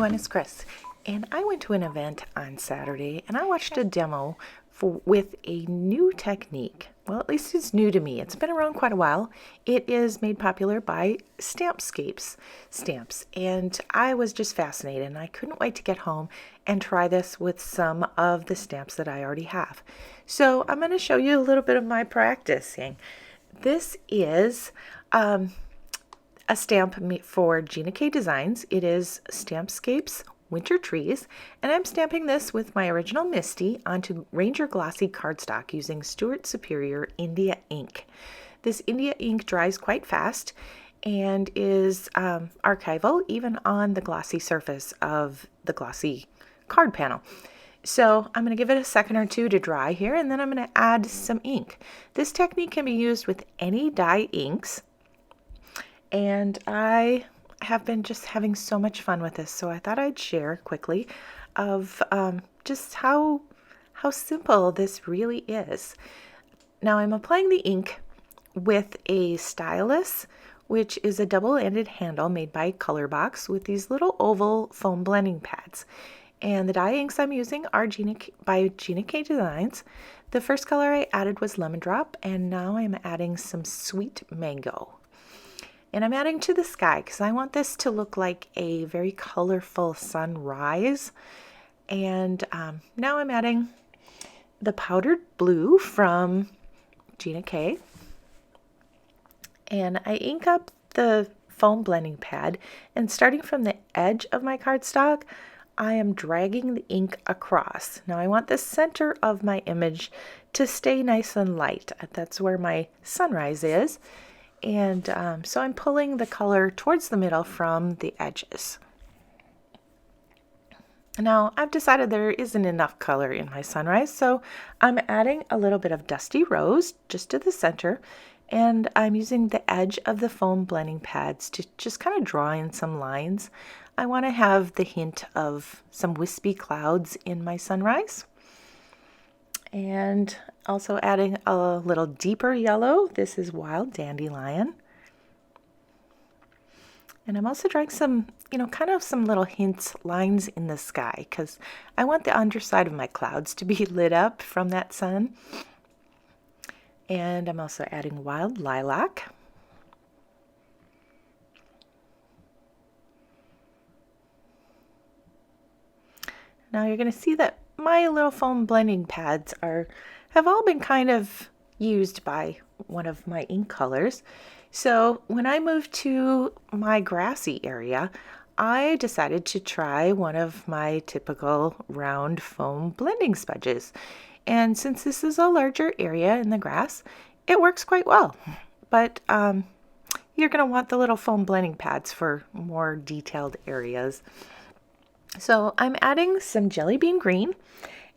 everyone, it's Chris, and I went to an event on Saturday and I watched a demo with a new technique. Well, at least it's new to me. It's been around quite a while. It is made popular by Stampscapes stamps, and I was just fascinated and I couldn't wait to get home and try this with some of the stamps that I already have. So I'm going to show you a little bit of my practicing. This is a stamp for Gina K Designs. It is Stampscapes Winter Trees, and I'm stamping this with my original MISTI onto Ranger Glossy cardstock using Stuart Superior India ink. This India ink dries quite fast and is archival even on the glossy surface of the glossy card panel. So I'm going to give it a second or two to dry here, and then I'm going to add some ink. This technique can be used with any dye inks, and I have been just having so much fun with this, so I thought I'd share quickly of just how simple this really is. Now I'm applying the ink with a stylus, which is a double-ended handle made by Colorbox with these little oval foam blending pads. And the dye inks I'm using are by Gina K Designs. The first color I added was Lemon Drop, and now I'm adding some Sweet Mango. And I'm adding to the sky because I want this to look like a very colorful sunrise. And now I'm adding the powdered blue from Gina K. And I ink up the foam blending pad, and starting from the edge of my cardstock, I am dragging the ink across. Now I want the center of my image to stay nice and light. That's where my sunrise is. And so I'm pulling the color towards the middle from the edges. Now I've decided there isn't enough color in my sunrise, so I'm adding a little bit of Dusty Rose just to the center, and I'm using the edge of the foam blending pads to just kind of draw in some lines. I want to have the hint of some wispy clouds in my sunrise. And also adding a little deeper yellow. This is Wild Dandelion. And I'm also drawing some, kind of some little hints, lines in the sky, because I want the underside of my clouds to be lit up from that sun. And I'm also adding Wild Lilac. Now you're going to see that my little foam blending pads have all been kind of used by one of my ink colors. So when I moved to my grassy area, I decided to try one of my typical round foam blending sponges. And since this is a larger area in the grass, it works quite well. But you're going to want the little foam blending pads for more detailed areas. So I'm adding some Jelly Bean Green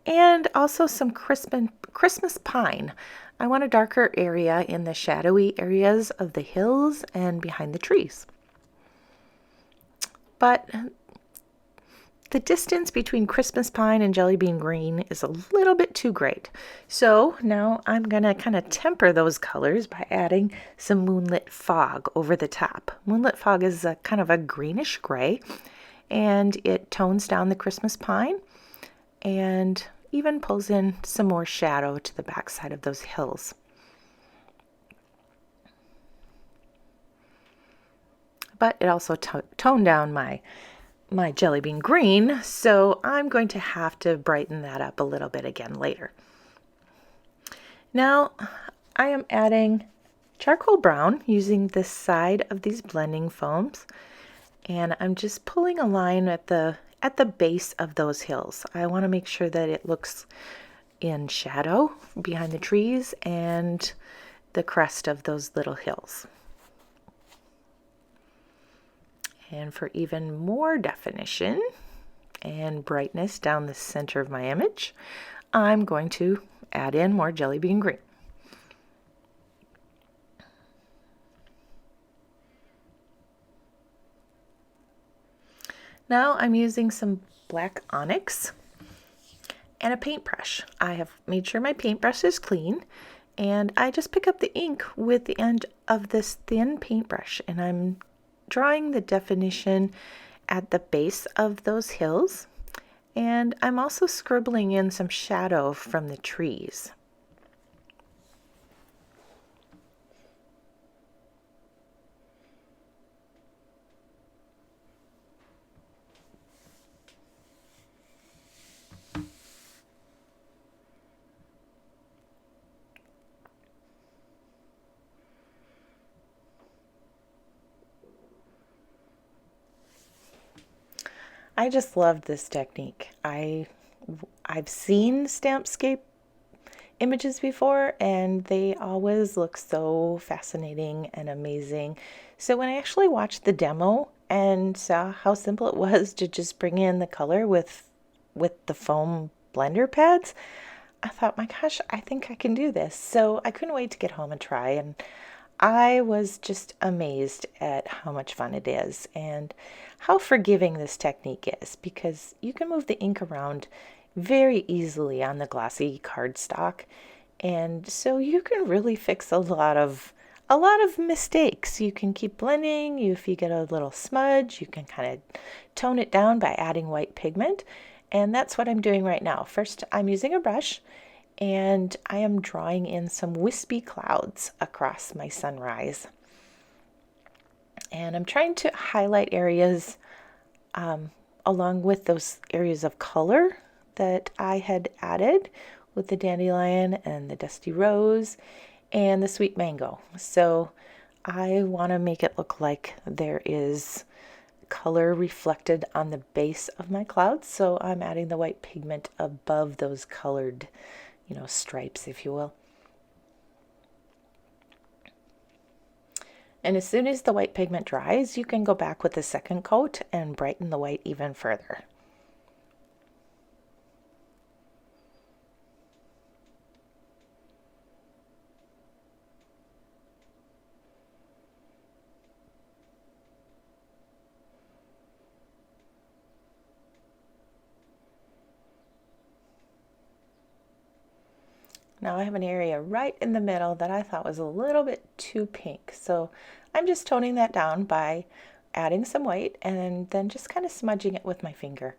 and also some Christmas Pine. I want a darker area in the shadowy areas of the hills and behind the trees. But the distance between Christmas Pine and Jelly Bean Green is a little bit too great. So now I'm going to kind of temper those colors by adding some Moonlit Fog over the top. Moonlit Fog is a kind of a greenish gray, and it tones down the Christmas Pine and even pulls in some more shadow to the backside of those hills. But it also toned down my Jelly Bean Green, so I'm going to have to brighten that up a little bit again later. Now I am adding charcoal brown using the side of these blending foams, and I'm just pulling a line at the base of those hills. I want to make sure that it looks in shadow behind the trees and the crest of those little hills. And for even more definition and brightness down the center of my image, I'm going to add in more Jelly Bean Green. Now I'm using some black onyx and a paintbrush. I have made sure my paintbrush is clean, and I just pick up the ink with the end of this thin paintbrush, and I'm drawing the definition at the base of those hills, and I'm also scribbling in some shadow from the trees. I just love this technique. I've seen Stampscape images before, and they always look so fascinating and amazing. So when I actually watched the demo and saw how simple it was to just bring in the color with the foam blender pads, I thought, my gosh, I think I can do this. So I couldn't wait to get home and try, and I was just amazed at how much fun it is and how forgiving this technique is, because you can move the ink around very easily on the glossy cardstock, and so you can really fix a lot of mistakes. You can keep blending. If you get a little smudge, you can kind of tone it down by adding white pigment, and that's what I'm doing right now. First, I'm using a brush, and I am drawing in some wispy clouds across my sunrise. And I'm trying to highlight areas along with those areas of color that I had added with the dandelion and the dusty rose and the sweet mango. So I want to make it look like there is color reflected on the base of my clouds. So I'm adding the white pigment above those colored, stripes, if you will. And as soon as the white pigment dries, you can go back with the second coat and brighten the white even further. Now I have an area right in the middle that I thought was a little bit too pink. So I'm just toning that down by adding some white and then just kind of smudging it with my finger.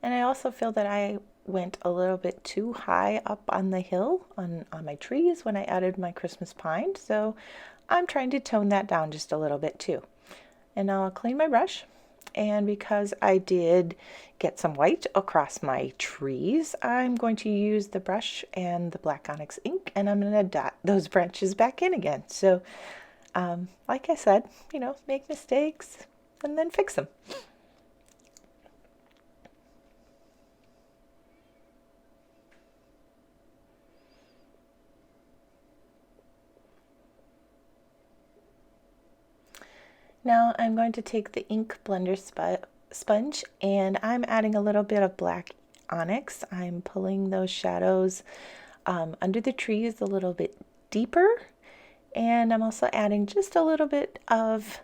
And I also feel that I went a little bit too high up on the hill on my trees when I added my Christmas pine. So I'm trying to tone that down just a little bit too. And now I'll clean my brush. And because I did get some white across my trees, I'm going to use the brush and the black onyx ink, and I'm going to dot those branches back in again. So like I said, make mistakes and then fix them. Now I'm going to take the ink blender sponge, and I'm adding a little bit of black onyx. I'm pulling those shadows under the trees a little bit deeper, and I'm also adding just a little bit of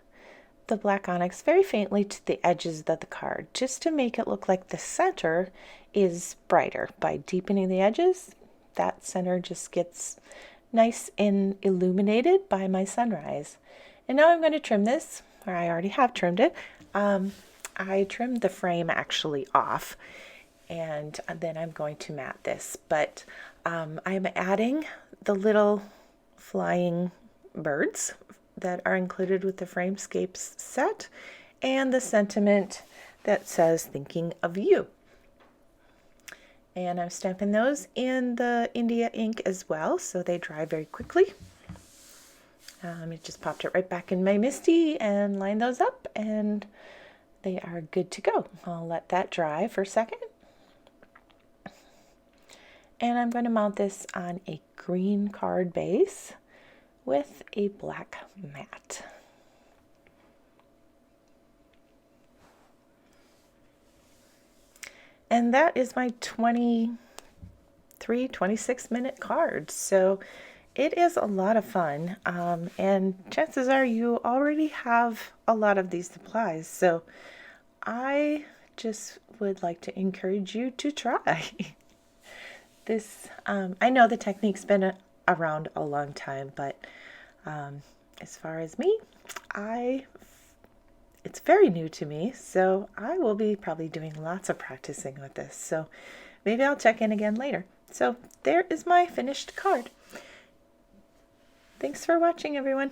the black onyx very faintly to the edges of the card, just to make it look like the center is brighter. By deepening the edges, that center just gets nice and illuminated by my sunrise. And now I'm going to trim this, or I already have trimmed it. I trimmed the frame actually off, and then I'm going to mat this. But I'm adding the little flying birds that are included with the Framescapes set, and the sentiment that says "Thinking of You." And I'm stamping those in the India ink as well, so they dry very quickly. I just popped it right back in my MISTI and lined those up, and they are good to go. I'll let that dry for a second. And I'm going to mount this on a green card base with a black mat. And that is my 26-minute card. So it is a lot of fun, and chances are you already have a lot of these supplies, so I just would like to encourage you to try. This, I know the technique's been around a long time, but as far as me, it's very new to me, so I will be probably doing lots of practicing with this. So maybe I'll check in again later. So there is my finished card. Thanks for watching, everyone.